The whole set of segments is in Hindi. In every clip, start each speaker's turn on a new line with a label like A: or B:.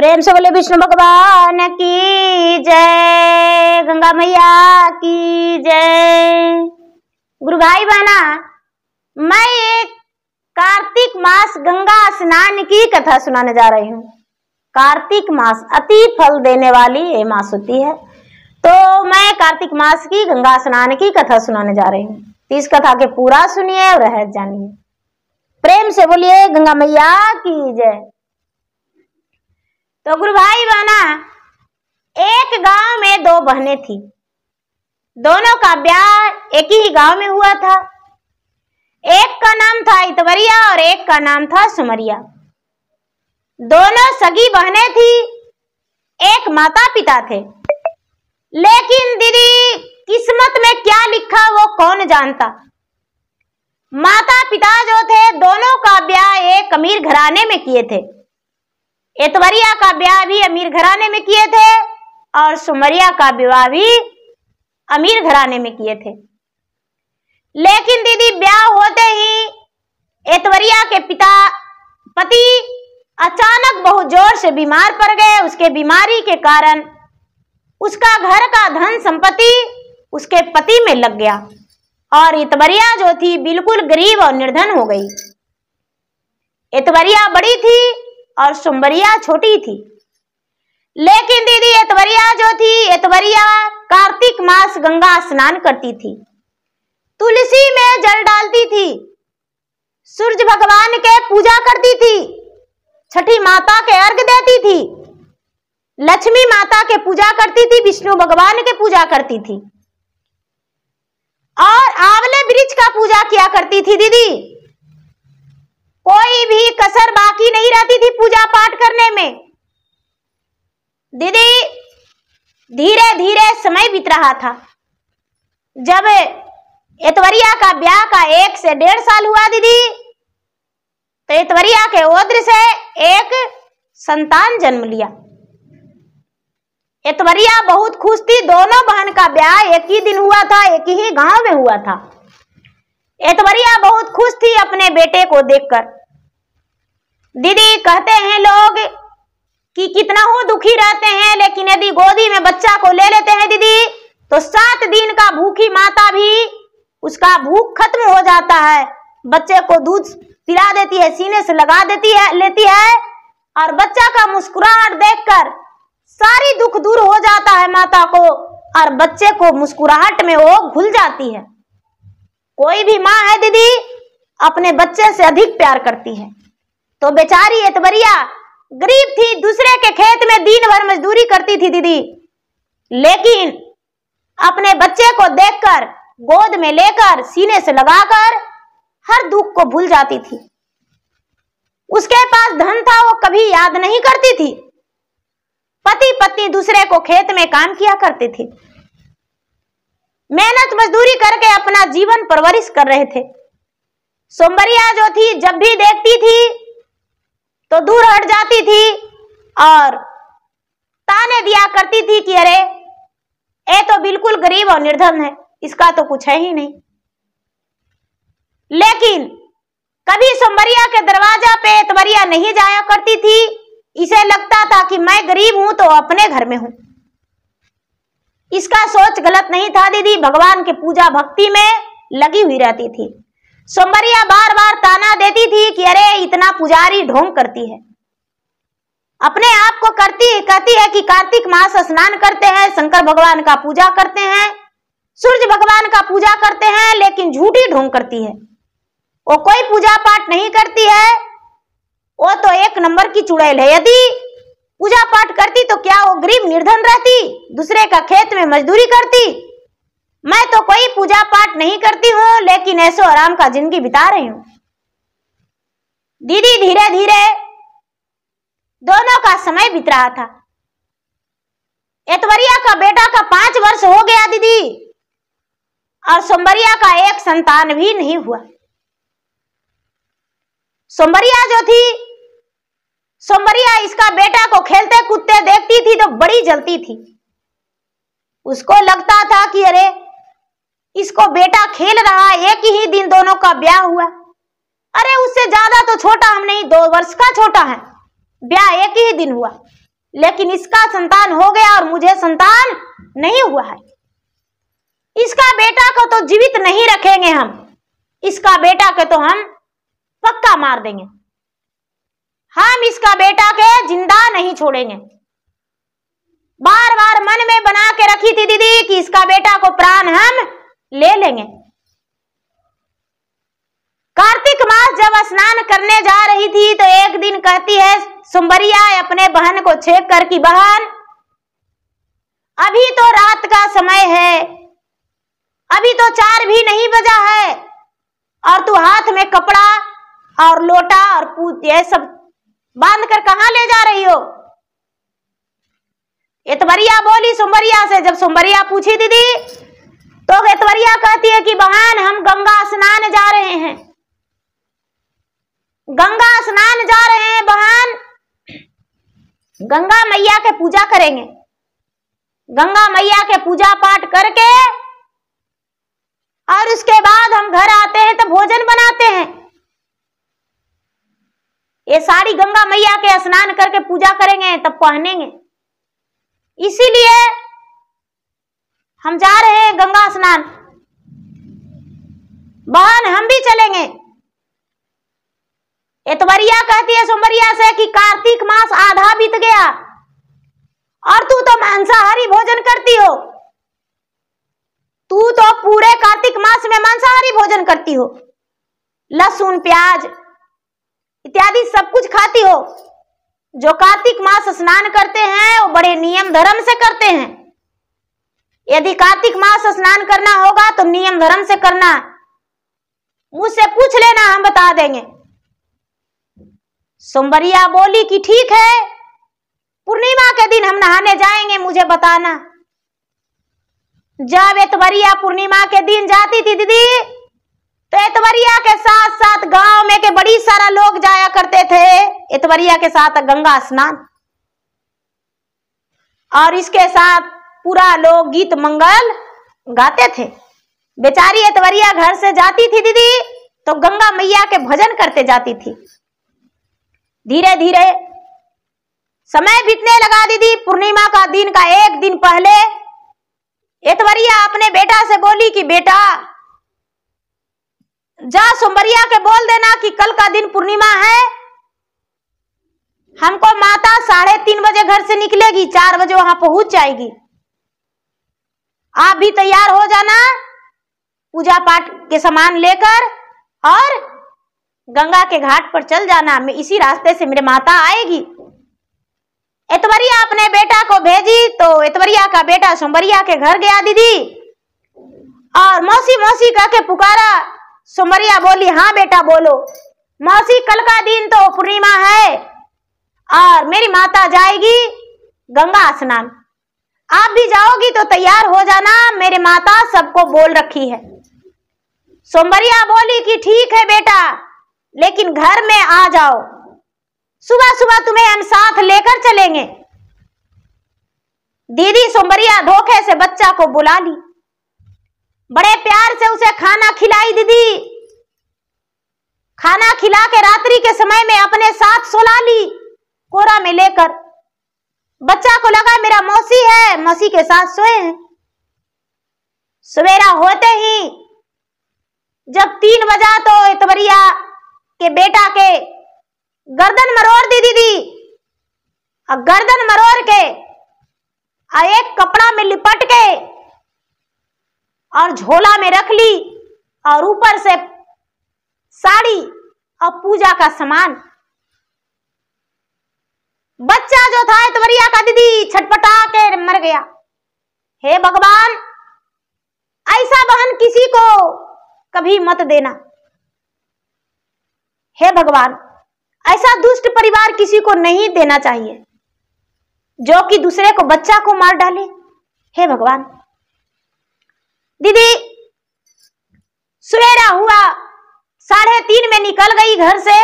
A: प्रेम से बोले विष्णु भगवान की जय, गंगा मैया की जय। गुरु भाई बहना, मैं एक कार्तिक मास गंगा स्नान की कथा सुनाने जा रही हूँ। कार्तिक मास अति फल देने वाली ये मास होती है, तो मैं कार्तिक मास की गंगा स्नान की कथा सुनाने जा रही हूँ। इस कथा के पूरा सुनिए और रहस्य जानिए। प्रेम से बोलिए गंगा मैया की जय। तो गुरु भाई बहना, एक गांव में दो बहनें थी। दोनों का ब्याह एक ही गांव में हुआ था। एक का नाम था इतवरिया और एक का नाम था सुमरिया। दोनों सगी बहनें थी, एक माता पिता थे। लेकिन दीदी, किस्मत में क्या लिखा वो कौन जानता। माता पिता जो थे, दोनों का ब्याह एक अमीर घराने में किए थे। इतवरिया का ब्याह भी अमीर घराने में किए थे और सुमरिया का विवाह भी अमीर घराने में किए थे। लेकिन दीदी, ब्याह होते ही इतवरिया के पति अचानक बहुत जोर से बीमार पड़ गए। उसके बीमारी के कारण उसका घर का धन संपत्ति उसके पति में लग गया और इतवरिया जो थी बिल्कुल गरीब और निर्धन हो गई। इतवरिया बड़ी थी और सुमरिया छोटी थी। लेकिन दीदी, इतवरिया जो थी, इतवरिया कार्तिक मास गंगा स्नान करती थी, तुलसी में जल डालती थी, सूरज भगवान के पूजा करती थी, छठी माता के अर्घ देती थी, लक्ष्मी माता के पूजा करती थी, विष्णु भगवान के पूजा करती थी और आंवले वृक्ष का पूजा किया करती थी। दीदी, कोई भी कसर बाकी नहीं रहती थी पूजा पाठ करने में। दीदी, धीरे धीरे समय बीत रहा था। जब इतवरिया का ब्याह का 1 से 1.5 साल हुआ दीदी, तो इतवरिया के उदर से एक संतान जन्म लिया। इतवरिया बहुत खुश थी। दोनों बहन का ब्याह एक ही दिन हुआ था, एक ही गांव में हुआ था। इतवरिया बहुत खुश थी अपने बेटे को देखकर। दीदी, कहते हैं लोग कि कितना हो दुखी रहते हैं, लेकिन यदि गोदी में बच्चा को ले लेते हैं दीदी, तो 7 दिन का भूखी माता भी उसका भूख खत्म हो जाता है। बच्चे को दूध पिला देती है, सीने से लगा लेती है और बच्चा का मुस्कुराहट देखकर सारी दुख दूर हो जाता है माता को और बच्चे को मुस्कुराहट में वो घुल जाती है। कोई भी माँ है दीदी, अपने बच्चे से अधिक प्यार करती है। तो बेचारी इतवरिया गरीब थी, दूसरे के खेत में दिन भर मजदूरी करती थी दीदी, लेकिन अपने बच्चे को देखकर, गोद में लेकर, सीने से लगाकर हर दुख को भूल जाती थी। उसके पास धन था, वो कभी याद नहीं करती थी। पति पत्नी दूसरे को खेत में काम किया करते थे, मेहनत मजदूरी करके अपना जीवन परवरिश कर रहे थे। सुमरिया जो थी, जब भी देखती थी तो दूर हट जाती थी और ताने दिया करती थी कि अरे, ये तो बिल्कुल गरीब और निर्धन है, इसका तो कुछ है ही नहीं। लेकिन कभी सुमरिया के दरवाजा पे इतवरिया नहीं जाया करती थी। इसे लगता था कि मैं गरीब हूं तो अपने घर में हूं। इसका सोच गलत नहीं था दीदी, भगवान के पूजा भक्ति में लगी हुई रहती थी। सुमरिया बार बार ताना देती थी कि अरे, इतना पुजारी ढोंग करती है, अपने आप को कहती है कि कार्तिक मास स्नान करते हैं, शंकर भगवान का पूजा करते हैं, सूरज भगवान का पूजा करते हैं, लेकिन झूठी ढोंग करती है। वो कोई पूजा पाठ नहीं करती है, वो तो 1 नंबर की चुड़ैल है। यदि पूजा पाठ करती तो क्या वो गरीब निर्धन रहती, दूसरे का खेत में मजदूरी करती। मैं तो कोई पूजा पाठ नहीं करती हूँ, लेकिन ऐसो आराम का जिंदगी बिता रही हूँ। दीदी, धीरे धीरे दोनों का समय बीत रहा था। इतवरिया का बेटा का 5 वर्ष हो गया दीदी, और सुमरिया का एक संतान भी नहीं हुआ। सुमरिया जो थी, सुमरिया इसका बेटा को खेलते कूदते देखती थी तो बड़ी जलती थी। उसको लगता था कि अरे, इसको बेटा खेल रहा, एक ही दिन दोनों का ब्याह हुआ। अरे, उससे ज्यादा तो छोटा हम नहीं, 2 वर्ष का छोटा है, ब्याह एक ही दिन हुआ। लेकिन इसका संतान हो गया और मुझे संतान नहीं हुआ है। इसका बेटा को तो जीवित नहीं रखेंगे हम, इसका बेटा के तो हम पक्का मार देंगे। हम इसका बेटा के जिंदा नहीं छोड़ेंगे। बार बार मन में बना के रखी थी दीदी कि इसका बेटा को प्राण हम ले लेंगे। कार्तिक मास जब स्नान करने जा रही थी तो एक दिन कहती है सुंबरिया अपने बहन को छेक कर कि बहन, अभी तो रात का समय है, अभी तो 4 भी नहीं बजा है, और तू हाथ में कपड़ा और लोटा और पूत ये सब बांध कर कहां ले जा रही हो? एतवरिया बोली सुंबरिया से। जब सुंबरिया पूछी दीदी तो एतवरिया कहती है कि बहन हम गंगा स्नान जा रहे हैं, गंगा स्नान जा रहे हैं बहन, गंगा मैया के पूजा करेंगे। गंगा मैया के पूजा पाठ करके और उसके बाद हम घर आते हैं तो भोजन बनाते हैं। ये साड़ी गंगा मैया के स्नान करके पूजा करेंगे तब पहनेंगे, इसीलिए हम जा रहे हैं गंगा स्नान। बहन हम भी चलेंगे। एतवरिया कहती है सुंबरिया से कि कार्तिक मास आधा बीत गया और तू तो मांसाहारी भोजन करती हो, तू तो पूरे कार्तिक मास में मांसाहारी भोजन करती हो, लहसुन प्याज इत्यादि सब कुछ खाती हो। जो कार्तिक मास स्नान करते हैं वो बड़े नियम धर्म से करते हैं। यदि कार्तिक मास स्नान करना होगा तो नियम धर्म से करना, मुझसे पूछ लेना हम बता देंगे। सुंबरिया बोली कि ठीक है, पूर्णिमा के दिन हम नहाने जाएंगे, मुझे बताना। जब एतवरिया पूर्णिमा के दिन जाती थी दीदी तो एतवरिया के साथ साथ गांव में के बड़ी सारा लोग जाया करते थे एतवरिया के साथ गंगा स्नान, और इसके साथ पूरा लोग गीत मंगल गाते थे। बेचारी एतवरिया घर से जाती थी दीदी तो गंगा मैया के भजन करते जाती थी। धीरे धीरे समय बीतने लगा दीदी। पूर्णिमा का दिन का एक दिन पहले एतवरिया अपने बेटा से बोली कि बेटा जा सुंबरिया के बोल देना कि कल का दिन पूर्णिमा है, हमको माता 3:30 बजे घर से निकलेगी, 4 बजे वहां पहुंच जाएगी। आप भी तैयार हो जाना पूजा पाठ के सामान लेकर और गंगा के घाट पर चल जाना, मैं इसी रास्ते से मेरे माता आएगी। एतवरिया अपने बेटा को भेजी तो एतवरिया का बेटा सुंबरिया के घर गया दीदी, और मौसी मौसी कह के पुकारा। सुंबरिया बोली हाँ बेटा बोलो। मौसी कल का दिन तो पूर्णिमा है और मेरी माता जाएगी गंगा स्नान, आप भी जाओगी तो तैयार हो जाना, मेरे माता सबको बोल रखी है। सुंबरिया बोली कि ठीक है बेटा, लेकिन घर में आ जाओ, सुबह सुबह तुम्हें हम साथ लेकर चलेंगे। दीदी सुंबरिया धोखे से बच्चा को बुला ली, बड़े प्यार से उसे खाना खिलाई दीदी। खाना खिला के रात्रि के समय में अपने साथ सुला ली कोरा में लेकर। बच्चा को लगा मेरा मौसी है, मौसी के साथ सोए हैं। सवेरा होते ही जब 3 बजा तो एतवरिया के बेटा के गर्दन मरोड़ दी दीदी, और गर्दन मरोड़ के एक कपड़ा में लिपट के और झोला में रख ली, और ऊपर से साड़ी और पूजा का सामान। बच्चा जो था एतवरिया का दीदी छटपटा के मर गया। हे भगवान, ऐसा बहन किसी को कभी मत देना। हे भगवान, ऐसा दुष्ट परिवार किसी को नहीं देना चाहिए जो कि दूसरे को बच्चा को मार डाले। हे भगवान। दीदी सवेरा हुआ, 3:30 में निकल गई घर से,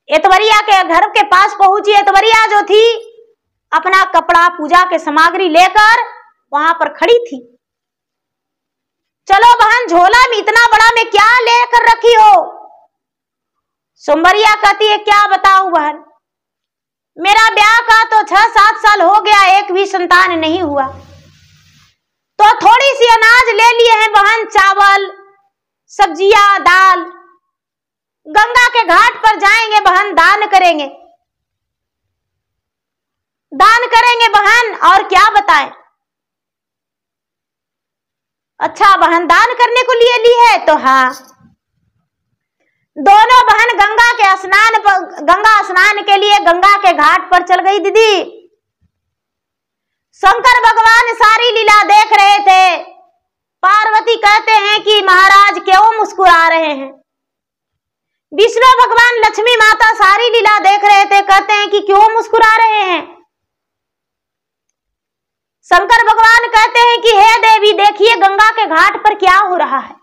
A: एतवरिया के घर के पास पहुंची। एतवरिया जो थी अपना कपड़ा पूजा के सामग्री लेकर वहां पर खड़ी थी। चलो बहन, झोला में इतना बड़ा में क्या लेकर रखी हो? सुंबरिया कहती है क्या बताऊं बहन, मेरा ब्याह का तो 6-7 साल हो गया, एक भी संतान नहीं हुआ। तो थोड़ी सी अनाज ले लिए हैं बहन, चावल, सब्जियां, दाल। गंगा के घाट पर जाएंगे बहन, दान करेंगे, दान करेंगे बहन। और क्या बताएं? अच्छा बहन, दान करने को लिए ली है? तो हाँ, दोनों बहन गंगा स्नान के लिए गंगा के घाट पर चल गई दीदी। शंकर भगवान सारी लीला देख रहे थे। पार्वती कहते हैं कि महाराज क्यों मुस्कुरा रहे हैं? विष्णु भगवान, लक्ष्मी माता सारी लीला देख रहे थे, कहते हैं कि क्यों मुस्कुरा रहे हैं? शंकर भगवान कहते हैं कि हे देवी, देखिए गंगा के घाट पर क्या हो रहा है।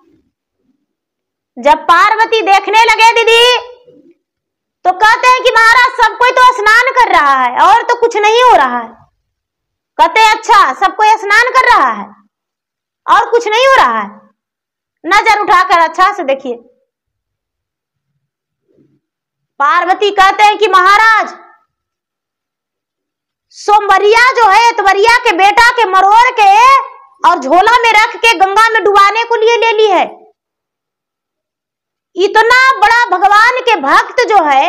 A: जब पार्वती देखने लगे दीदी, तो कहते हैं कि महाराज सब कोई तो स्नान कर रहा है और तो कुछ नहीं हो रहा है। कहते हैं अच्छा, सब कोई स्नान कर रहा है और कुछ नहीं हो रहा है? नजर उठाकर अच्छा से देखिए। पार्वती कहते हैं कि महाराज, सोमवरिया जो है, एतवरिया के बेटा के मरोड़ के और झोला में रख के गंगा में डुबाने को लिए ले ली है। इतना बड़ा भगवान के भक्त जो है,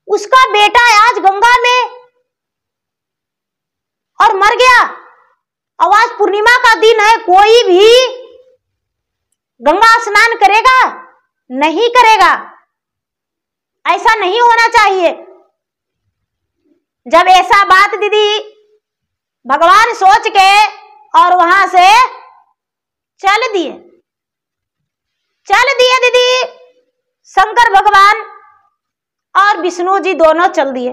A: उसका बेटा आज गंगा में और मर गया। और आज पूर्णिमा का दिन है, कोई भी गंगा स्नान करेगा? नहीं करेगा। ऐसा नहीं होना चाहिए। जब ऐसा बात दीदी भगवान सोच के और वहां से चल दिए दीदी। शंकर भगवान और विष्णु जी दोनों चल दिए।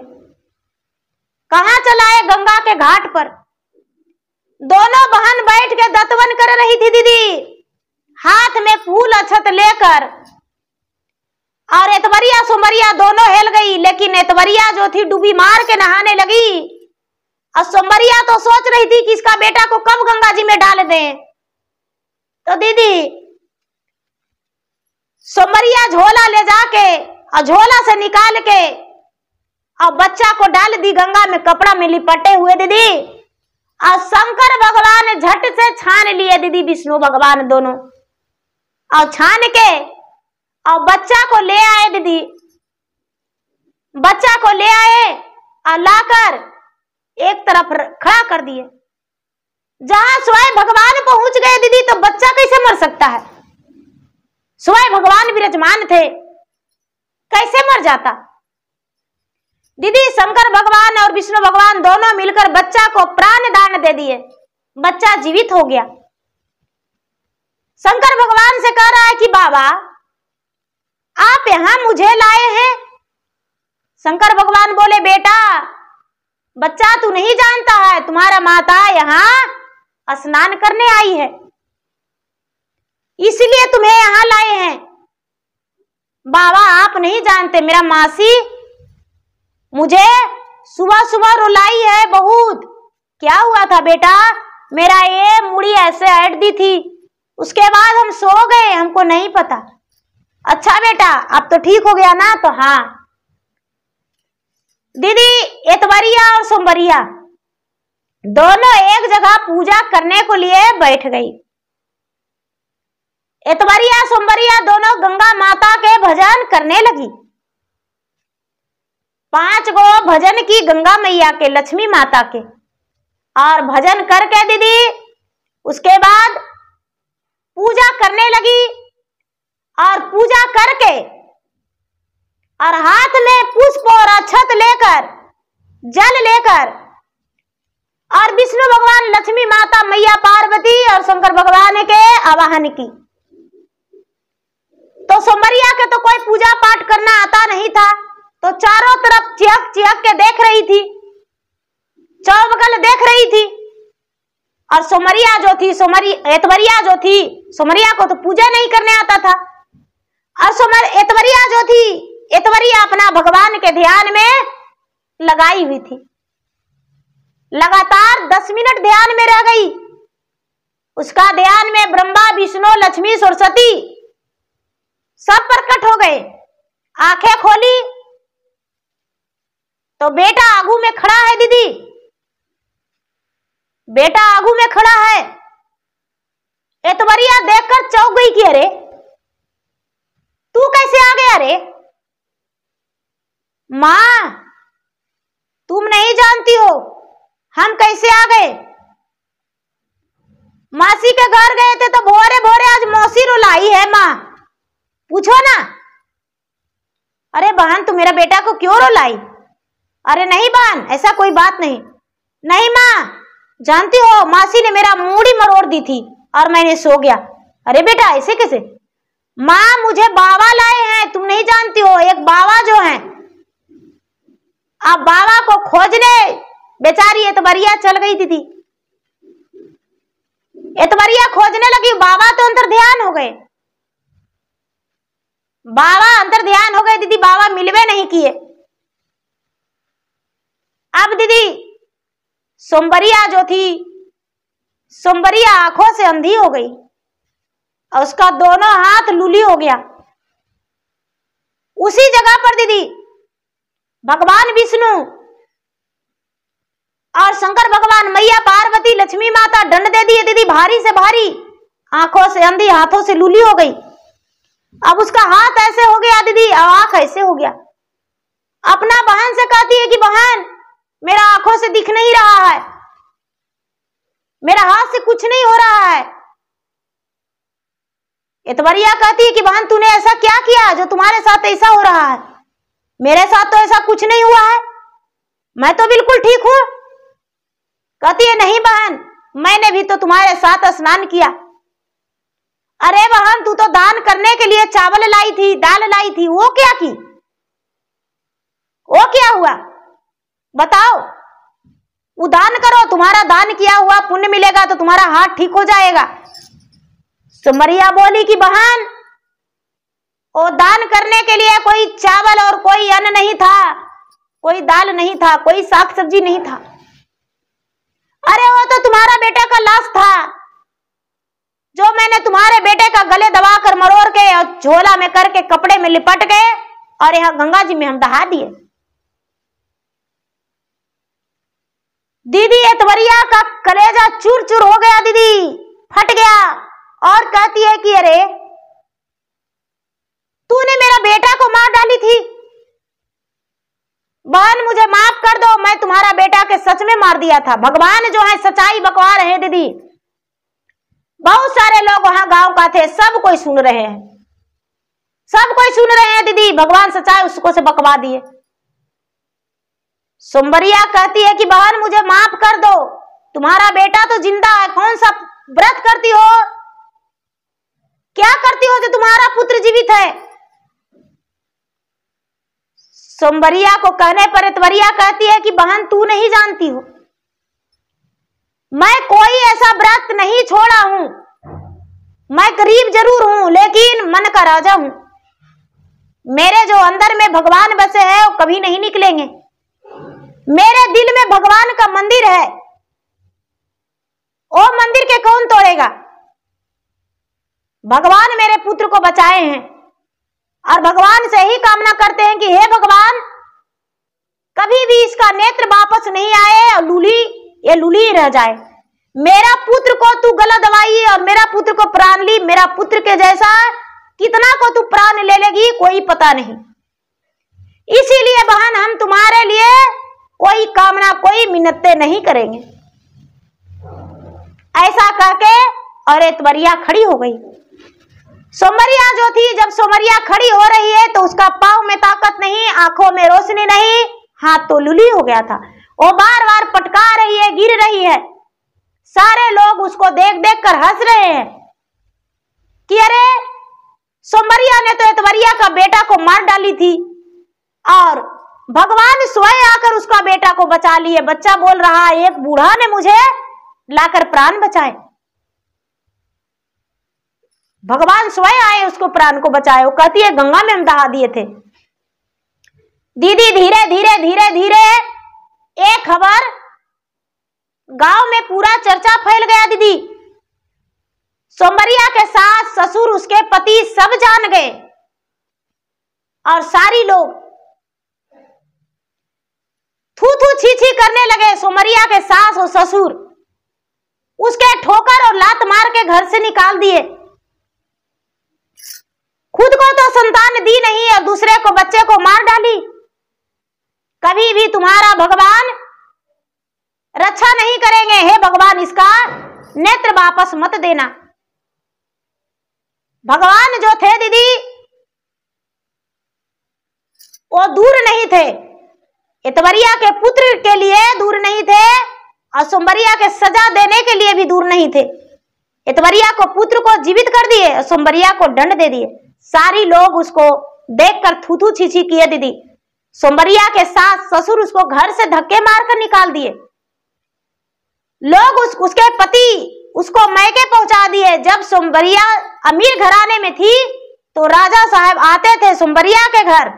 A: कहां चलाए? गंगा के घाट पर। दोनों बहन बैठ के दतवन कर रही थी दीदी, हाथ में फूल अक्षत लेकर। और एतवरिया सोमवरिया दोनों हिल गई, लेकिन एतवरिया जो थी डूबी मार के नहाने लगी और सोमवरिया तो सोच रही थी कि इसका बेटा को कब गंगा जी में डाल दें। तो दीदी सोमवरिया झोला ले जाके और झोला से निकाल के और बच्चा को डाल दी गंगा में, कपड़ा में लिपटे हुए दीदी। और शंकर भगवान झट से छान लिए दीदी, विष्णु भगवान दोनों, और छान के और बच्चा को ले आए दीदी। बच्चा को ले आए और लाकर एक तरफ खड़ा कर दिए। जहां स्वयं भगवान पहुंच गए दीदी, तो बच्चा कैसे मर सकता है? स्वयं भगवान विराजमान थे, कैसे मर जाता दीदी? शंकर भगवान और विष्णु भगवान दोनों मिलकर बच्चा को प्राण दान दे दिए। बच्चा जीवित हो गया। शंकर भगवान से कह रहा है कि बाबा आप यहां मुझे लाए हैं। शंकर भगवान बोले, बेटा बच्चा तू नहीं जानता है, तुम्हारा माता यहां स्नान करने आई है, इसलिए तुम्हें यहां लाए हैं। बाबा आप नहीं जानते, मेरा मासी मुझे सुबह सुबह रुलाई है बहुत। क्या हुआ था बेटा? मेरा ये मुड़ी ऐसे हट दी थी, उसके बाद हम सो गए, हमको नहीं पता। अच्छा बेटा अब तो ठीक हो गया ना? तो हाँ दीदी, एतवरिया और सोमवरिया दोनों एक जगह पूजा करने को लिए बैठ गई। एतवरिया सोमवरिया दोनों गंगा माता के भजन करने लगी। 5 गो भजन की गंगा मैया के, लक्ष्मी माता के। और भजन करके दीदी उसके बाद पूजा करने लगी। और पूजा करके और हाथ में पुष्प और अक्षत लेकर, जल लेकर, और विष्णु भगवान, लक्ष्मी माता, मैया पार्वती और शंकर भगवान के आवाहन की। तो सोमवरिया के तो कोई पूजा पाठ करना आता नहीं था, तो चारों तरफ चिहक चिहक के देख रही थी, चौबगल देख रही थी। और सोमवरिया जो थी, एतवरिया जो थी, सोमवरिया को तो पूजा नहीं करने आता था। और एतवरिया जो थी, एतवरिया अपना भगवान के ध्यान में लगाई हुई थी। लगातार 10 मिनट ध्यान में रह गई। उसका ध्यान में ब्रह्मा, विष्णु, लक्ष्मी, सरस्वती सब प्रकट हो गए। आंखें खोली तो बेटा आगू में खड़ा है दीदी, बेटा आगू में खड़ा है। एतवरिया देखकर चौंक गई कि अरे तू कैसे आ गया? अरे मां, तुम नहीं जानती हो हम कैसे आ गए। मासी के घर गए थे तो भोरे भोरे आज मौसी रुलाई है मां, पूछो ना। अरे बहन, तू मेरा बेटा को क्यों रुलाई? अरे नहीं बहन, ऐसा कोई बात नहीं। नहीं मां, जानती हो मासी ने मेरा मूड ही मरोड़ दी थी और मैंने सो गया। अरे बेटा ऐसे कैसे? मां, मुझे बाबा लाए हैं, तुम नहीं जानती हो। एक बाबा जो है, अब बाबा को खोजने बेचारी एतवरिया चल गई दीदी। एतवरिया खोजने लगी, बाबा तो अंतर ध्यान हो गए। बाबा अंतर ध्यान हो गए दीदी, बाबा मिलवे नहीं किए। अब दीदी सोमबरिया जो थी, सोमबरिया आंखों से अंधी हो गई और उसका दोनों हाथ लूली हो गया। उसी जगह पर दीदी भगवान विष्णु और शंकर भगवान, मैया पार्वती, लक्ष्मी माता दंड दे दिए दीदी, भारी से भारी। आंखों से अंधी, हाथों से लूली हो गई। अब उसका हाथ ऐसे हो गया दीदी, आंख ऐसे हो गया। अपना बहन से कहती है कि बहन मेरा आंखों से दिख नहीं रहा है, मेरा हाथ से कुछ नहीं हो रहा है। एतवरिया कहती है कि बहन तूने ऐसा क्या किया जो तुम्हारे साथ ऐसा हो रहा है? मेरे साथ तो ऐसा कुछ नहीं हुआ है, मैं तो बिल्कुल ठीक हूं। कहती है नहीं बहन, मैंने भी तो तुम्हारे साथ स्नान किया। अरे बहन, तू तो दान करने के लिए चावल लाई थी, दाल लाई थी, वो क्या की? वो क्या हुआ बताओ? वो दान करो, तुम्हारा दान किया हुआ पुण्य मिलेगा तो तुम्हारा हाथ ठीक हो जाएगा। सुमरिया बोली कि बहन, वो दान करने के लिए कोई चावल और कोई अन्न नहीं था, कोई दाल नहीं था, कोई साग सब्जी नहीं था। अरे वो तो तुम्हारा बेटे का लाश था, जो मैंने तुम्हारे बेटे का गले दबाकर मरोड़ के और झोला में करके कपड़े में लिपट के और यहाँ गंगा जी में हम दहा दिए। दीदी एतवरिया का कलेजा चूर चूर हो गया दीदी, फट गया और कहती है कि अरे तूने मेरा बेटा को मार डाली थी। बहन मुझे माफ कर दो, मैं तुम्हारा बेटा के सच में मार दिया था। भगवान जो है सच्चाई बकवा रहे हैं दीदी, बहुत सारे लोग वहां गांव का थे, सब कोई सुन रहे हैं, सब कोई सुन रहे हैं दीदी। भगवान सच्चाई उसको से बकवा दिए। सोमबरिया कहती है कि बहन मुझे माफ कर दो, तुम्हारा बेटा तो जिंदा है, कौन सा व्रत करती हो, क्या करती हो जो तुम्हारा पुत्र जीवित है? सोमबरिया को कहने पर एतवरिया कहती है कि बहन तू नहीं जानती हो, मैं कोई ऐसा व्रत नहीं छोड़ा हूं। मैं गरीब जरूर हूं लेकिन मन का राजा हूं। मेरे जो अंदर में भगवान बसे हैं वो कभी नहीं निकलेंगे। मेरे दिल में भगवान का मंदिर है, वो मंदिर के कौन तोड़ेगा? भगवान मेरे पुत्र को बचाए हैं और भगवान से ही कामना करते हैं कि हे भगवान कभी भी इसका नेत्र वापस नहीं आए और ये लूली रह जाए। मेरा पुत्र को तू गला दबाई और मेरा पुत्र को प्राण ली। मेरा पुत्र के जैसा कितना को तू प्राण ले लेगी कोई पता नहीं। इसीलिए बहन हम तुम्हारे लिए कोई कामना, कोई मिन्नतें नहीं करेंगे। ऐसा कहके और एतवरिया खड़ी हो गई। सोमरिया जो थी, जब सोमरिया खड़ी हो रही है तो उसका पांव में ताकत नहीं, आंखों में रोशनी नहीं, हाथ तो लूली हो गया था। वो बार बार पटका रही है, गिर रही है। सारे लोग उसको देख देख कर हंस रहे हैं कि अरे सोमरिया ने तो एतवरिया का बेटा को मार डाली थी और भगवान स्वयं आकर उसका बेटा को बचा लिए। बच्चा बोल रहा है एक बूढ़ा ने मुझे लाकर प्राण बचाए, भगवान स्वयं आए उसको प्राण को बचाए। वो कहती है गंगा में हम दहा दिए थे। दीदी धीरे धीरे धीरे धीरे एक खबर गांव में पूरा चर्चा फैल गया दीदी। सोमरिया के सास, ससुर, उसके पति सब जान गए और सारी लोग करने लगे सुमरिया के सास और ससुर। उसके ठोकर और लात मार के घर से निकाल दिए। खुद को तो संतान दी नहीं और दूसरे को, बच्चे को मार डाली। कभी भी तुम्हारा भगवान रक्षा नहीं करेंगे। हे भगवान, इसका नेत्र वापस मत देना। भगवान जो थे दीदी, वो दूर नहीं थे, एतवरिया के पुत्र के लिए दूर नहीं थे और सुंबरिया के सजा देने के लिए भी दूर नहीं थे। एतवरिया को, पुत्र को जीवित कर दिए और सुंबरिया को दंड दे दिए। सारी लोग उसको देखकर थूथू छीछी किए दीदी। सुंबरिया के सास ससुर उसको घर से धक्के मारकर निकाल दिए। लोग उसके पति उसको मैके पहुंचा दिए। जब सुंबरिया अमीर घराने में थी तो राजा साहब आते थे सुंबरिया के घर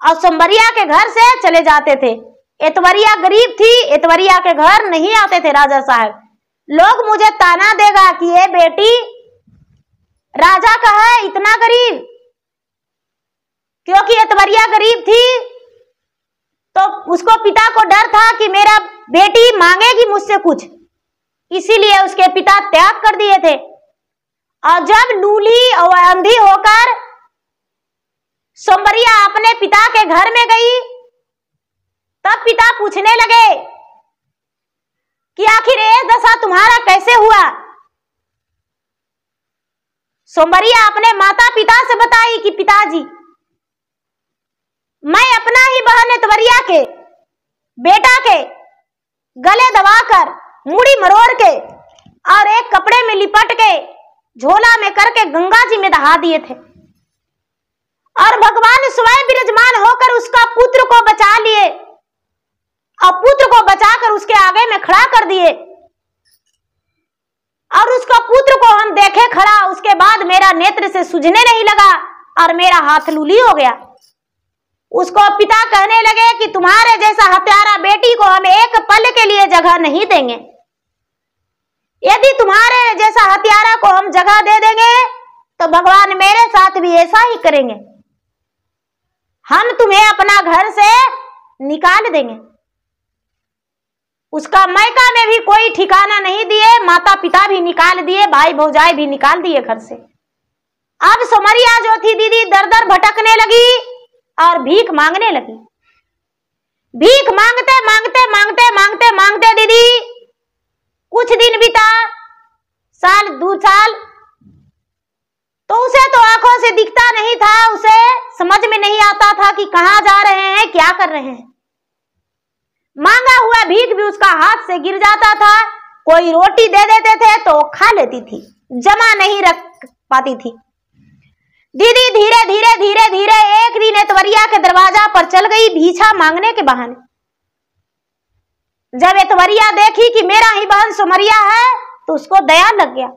A: और सुंबरिया के घर से चले जाते थे। एतवरिया गरीब थी, एतवरिया के घर नहीं आते थे राजा साहब। लोग मुझे ताना देगा कि ये बेटी राजा का है, इतना गरीब, क्योंकि एतवरिया गरीब थी तो उसको पिता को डर था कि मेरा बेटी मांगेगी मुझसे कुछ, इसीलिए उसके पिता त्याग कर दिए थे। और जब लूली और अंधी होकर सुंबरिया अपने पिता के घर में गई, तब पिता पूछने लगे कि आखिर ये दशा तुम्हारा कैसे हुआ। सुंबरिया अपने माता पिता से बताई कि पिताजी, मैं अपना ही बहन एतवरिया के बेटा के गले दबाकर, मुड़ी मरोड़ के और एक कपड़े में लिपट के झोला में करके गंगा जी में दहा दिए थे और भगवान स्वयं विराजमान होकर उसका पुत्र को बचा लिए और पुत्र को बचाकर उसके आगे में खड़ा कर दिए। और उसका पुत्र को हम देखे खड़ा, उसके बाद मेरा नेत्र से सूझने नहीं लगा और मेरा हाथ लूली हो गया। उसको पिता कहने लगे कि तुम्हारे जैसा हत्यारा बेटी को हम एक पल के लिए जगह नहीं देंगे। यदि तुम्हारे जैसा हत्यारा को हम जगह दे देंगे तो भगवान मेरे साथ भी ऐसा ही करेंगे, हम तुम्हें अपना घर से निकाल देंगे। उसका मायका में भी कोई ठिकाना नहीं दिए, माता पिता भी निकाल दिए, भाई भौजाई भी निकाल दिए घर से। अब सुमरिया जो थी दीदी दर दर भटकने लगी और भीख मांगने लगी। भीख मांगते मांगते मांगते मांगते मांगते दीदी कुछ दिन बीता, साल 2 साल, तो उसे तो आंखों से दिखता नहीं था, उसे समझ में नहीं आता था कि कहां जा रहे हैं, क्या कर रहे हैं। मांगा हुआ भीख भी उसका हाथ से गिर जाता था। कोई रोटी दे देते थे तो खा लेती थी, जमा नहीं रख पाती थी। दीदी धीरे धीरे धीरे धीरे एक दिन एतवरिया के दरवाजा पर चल गई भीछा मांगने के बहाने। जब एतवरिया देखी कि मेरा ही बहन सुमरिया है तो उसको दया लग गया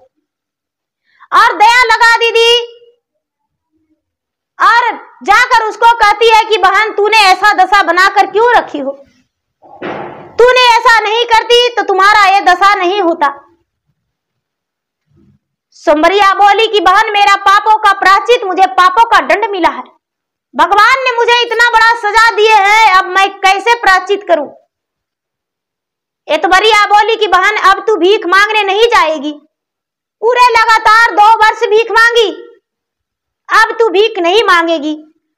A: और दया लगा दीदी, और जाकर उसको कहती है कि बहन तूने ऐसा दशा बनाकर क्यों रखी हो, तूने ऐसा नहीं करती तो तुम्हारा ये दशा नहीं होता। सुमरिया बोली कि बहन मेरा पापों का प्रायश्चित, मुझे पापों का दंड मिला है, भगवान ने मुझे इतना बड़ा सजा दिए हैं, अब मैं कैसे प्रायश्चित करूं। एतवरिया बोली कि बहन अब तू भीख मांगने नहीं जाएगी, पूरे लगातार 2 वर्ष भीख मांगी, अब तू भीख नहीं मांगेगी,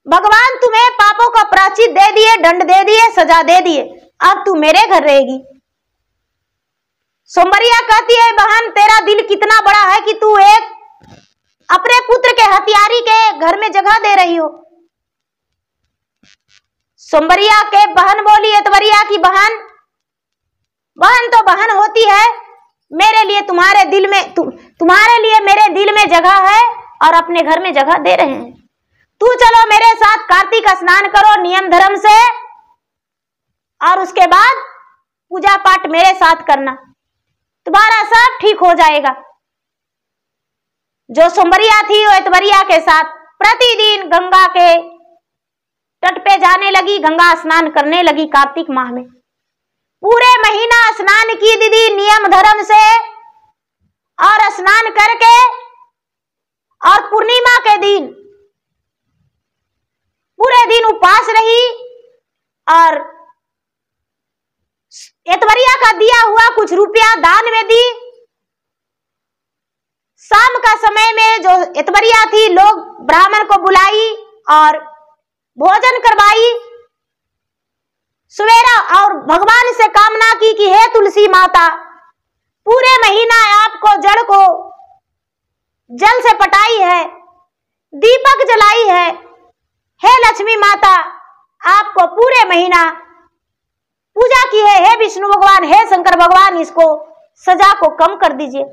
A: भगवान तुम्हें पापों का प्रायश्चित दे दिए, दंड दे दिए, सजा दे दिए, अब तू मेरे घर रहेगी। सुमरिया कहती है बहन तेरा दिल कितना बड़ा है कि तू एक अपने पुत्र के हत्यारी के घर में जगह दे रही हो। सुमरिया के बहन बोली एतवरिया की बहन, बहन तो बहन होती है, मेरे लिए तुम्हारे दिल में तुम्हारे लिए मेरे दिल में जगह है और अपने घर में जगह दे रहे हैं। तू चलो मेरे साथ कार्तिक स्नान करो नियम धर्म से और उसके बाद पूजा पाठ मेरे साथ करना, तुम्हारा सब ठीक हो जाएगा। जो सुमरिया थी वो एतवरिया के साथ प्रतिदिन गंगा के तट पे जाने लगी, गंगा स्नान करने लगी। कार्तिक माह में पूरे महीना स्नान की दीदी नियम धर्म से, और स्नान करके और पूर्णिमा के दिन पूरे दिन उपवास रही और एतवरिया का दिया हुआ कुछ रुपया दान में दी। शाम का समय में जो एतवरिया थी, लोग ब्राह्मण को बुलाई और भोजन करवाई। सवेरा और भगवान से कामना की कि हे तुलसी माता, पूरे महीना आपको जड़ को जल से पटाई है, दीपक जलाई है। हे लक्ष्मी माता, आपको पूरे महीना पूजा की है। हे विष्णु भगवान, हे शंकर भगवान, इसको सजा को कम कर दीजिए,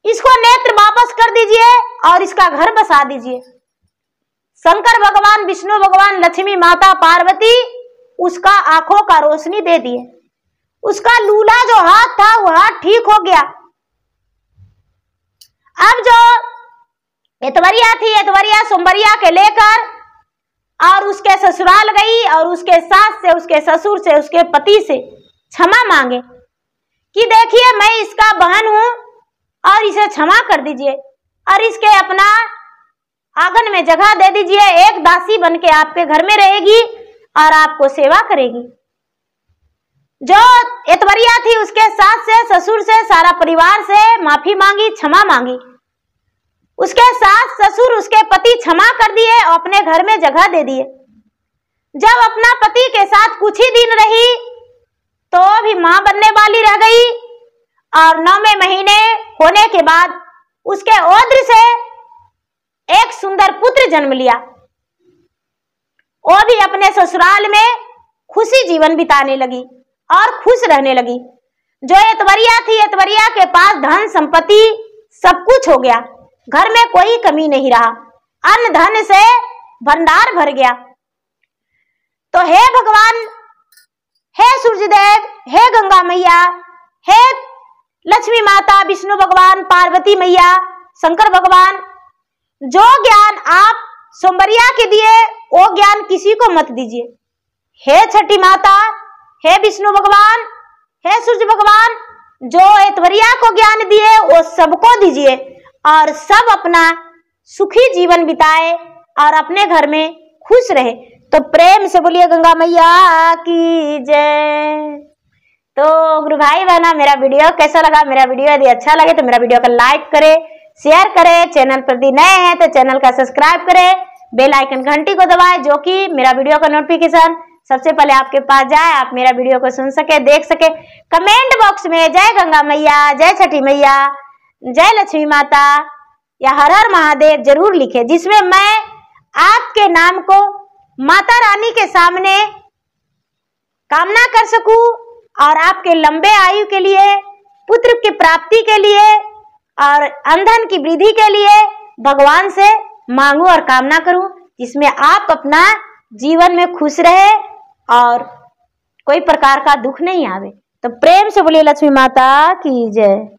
A: इसको नेत्र वापस कर दीजिए और इसका घर बसा दीजिए। शंकर भगवान, विष्णु भगवान, लक्ष्मी माता, पार्वती उसका आंखों का रोशनी दे दिए। उसका लूला जो हाथ था वो हाथ ठीक हो गया। अब जो एतवरिया थी, एतवरिया सोमवरिया के लेकर और उसके ससुराल गई और उसके सास से, उसके ससुर से, उसके पति से क्षमा मांगे कि देखिए मैं इसका बहन हूं और इसे क्षमा कर दीजिए और इसके अपना आंगन में जगह दे दीजिए। एक दासी बन के आपके घर में रहेगी और आपको सेवा करेगी। जो एतवरिया थी उसके सास से, ससुर से, सारा परिवार से माफी मांगी, क्षमा मांगी। उसके सास ससुर, उसके पति क्षमा कर दिए और अपने घर में जगह दे दिए। जब अपना पति के साथ कुछ ही दिन रही तो भी मां बनने वाली रह गई और 9वें महीने होने के बाद उसके औद्र से एक सुंदर पुत्र जन्म लिया। वो भी अपने ससुराल में खुशी जीवन बिताने लगी और खुश रहने लगी। जो एतवरिया थी, एतवरिया के पास धन संपत्ति सब कुछ हो गया, घर में कोई कमी नहीं रहा, अन्न धन से भंडार भर गया। तो हे भगवान, हे सूर्यदेव, हे गंगा मैया, हे लक्ष्मी माता, विष्णु भगवान, पार्वती मैया, शंकर भगवान, जो ज्ञान आप सोमवरिया के दिए वो ज्ञान किसी को मत दीजिए। हे छठी माता, हे विष्णु भगवान, हे सूर्य भगवान, जो एतवरिया को ज्ञान दिए वो सबको दीजिए और सब अपना सुखी जीवन बिताए और अपने घर में खुश रहे। तो प्रेम से बोलिए गंगा मैया की जय। तो गुरु भाई बहना, मेरा वीडियो कैसा लगा? मेरा वीडियो यदि अच्छा लगे तो मेरा वीडियो को लाइक करें, शेयर करें, चैनल पर यदि नए हैं तो चैनल का सब्सक्राइब करें, बेल आइकन घंटी को दबाएं, जो कि मेरा वीडियो का नोटिफिकेशन सबसे पहले आपके पास जाए, आप मेरा वीडियो को सुन सके, देख सके। कमेंट बॉक्स में जय गंगा मैया, जय छठी मैया, जय लक्ष्मी माता या हर हर महादेव जरूर लिखे, जिसमें मैं आपके नाम को माता रानी के सामने कामना कर सकूं और आपके लंबे आयु के लिए, पुत्र की प्राप्ति के लिए और अंधन की वृद्धि के लिए भगवान से मांगू और कामना करूं, जिसमें आप अपना जीवन में खुश रहे और कोई प्रकार का दुख नहीं आवे। तो प्रेम से बोलिए लक्ष्मी माता की जय।